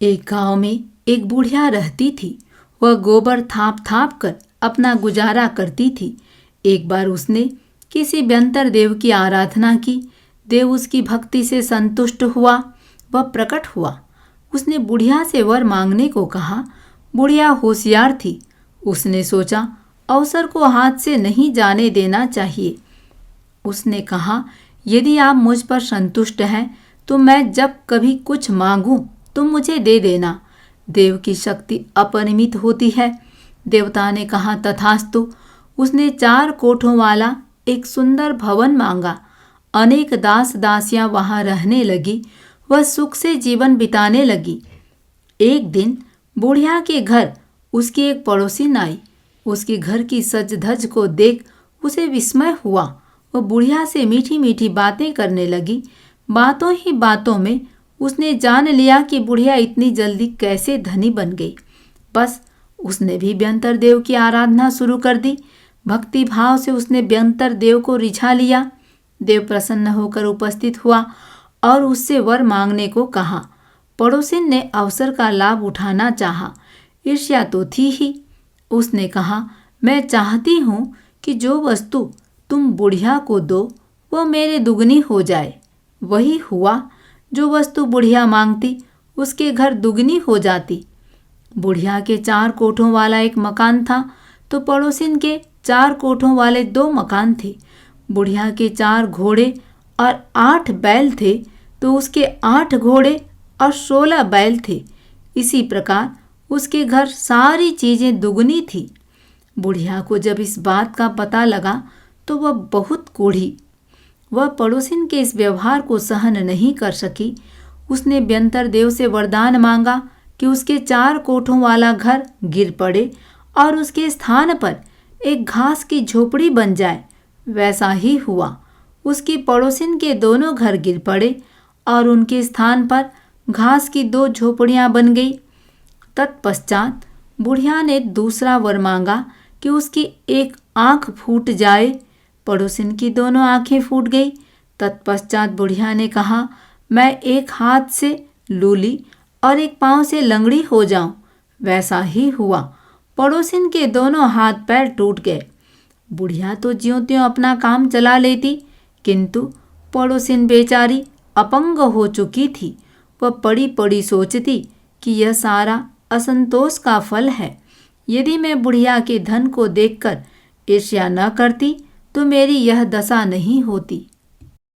एक गांव में एक बुढ़िया रहती थी। वह गोबर थाप थाप कर अपना गुजारा करती थी। एक बार उसने किसी व्यंतर देव की आराधना की। देव उसकी भक्ति से संतुष्ट हुआ। वह प्रकट हुआ। उसने बुढ़िया से वर मांगने को कहा। बुढ़िया होशियार थी। उसने सोचा, अवसर को हाथ से नहीं जाने देना चाहिए। उसने कहा, यदि आप मुझ पर संतुष्ट हैं तो मैं जब कभी कुछ मांगूं तुम मुझे दे देना। देव की शक्ति अपरिमित होती है। देवता ने कहा, तथास्तु। उसने 4 कोठों वाला एक सुंदर भवन मांगा। अनेक दास दासियां वहां रहने लगी। वह सुख से जीवन बिताने लगी। एक दिन बुढ़िया के घर उसकी एक पड़ोसिन आई। उसके घर की सज धज को देख उसे विस्मय हुआ। वह बुढ़िया से मीठी मीठी बातें करने लगी। बातों ही बातों में उसने जान लिया कि बुढ़िया इतनी जल्दी कैसे धनी बन गई। बस उसने भी व्यंतर देव की आराधना शुरू कर दी। भक्ति भाव से उसने व्यंतर देव को रिझा लिया। देव प्रसन्न होकर उपस्थित हुआ और उससे वर मांगने को कहा। पड़ोसिन ने अवसर का लाभ उठाना चाहा। ईर्ष्या तो थी ही। उसने कहा, मैं चाहती हूँ कि जो वस्तु तुम बुढ़िया को दो वो मेरे दुगनी हो जाए। वही हुआ। जो वस्तु बुढ़िया मांगती उसके घर दुगनी हो जाती। बुढ़िया के 4 कोठों वाला एक मकान था तो पड़ोसिन के 4 कोठों वाले 2 मकान थे। बुढ़िया के 4 घोड़े और 8 बैल थे तो उसके 8 घोड़े और 16 बैल थे। इसी प्रकार उसके घर सारी चीजें दुगनी थी। बुढ़िया को जब इस बात का पता लगा तो वह बहुत कोढ़ी। वह पड़ोसिन के इस व्यवहार को सहन नहीं कर सकी। उसने व्यंतर देव से वरदान मांगा कि उसके 4 कोठों वाला घर गिर पड़े और उसके स्थान पर एक घास की झोपड़ी बन जाए। वैसा ही हुआ। उसकी पड़ोसिन के दोनों घर गिर पड़े और उनके स्थान पर घास की 2 झोपड़ियां बन गई। तत्पश्चात बुढ़िया ने दूसरा वर मांगा कि उसकी एक आंख फूट जाए। पड़ोसिन की दोनों आंखें फूट गई। तत्पश्चात बुढ़िया ने कहा, मैं एक हाथ से लूली और एक पांव से लंगड़ी हो जाऊं। वैसा ही हुआ। पड़ोसिन के दोनों हाथ पैर टूट गए। बुढ़िया तो ज्यों त्यों अपना काम चला लेती, किंतु पड़ोसिन बेचारी अपंग हो चुकी थी। वह पड़ी पड़ी सोचती कि यह सारा असंतोष का फल है। यदि मैं बुढ़िया के धन को देखकर ईर्ष्या न करती तो मेरी यह दशा नहीं होती।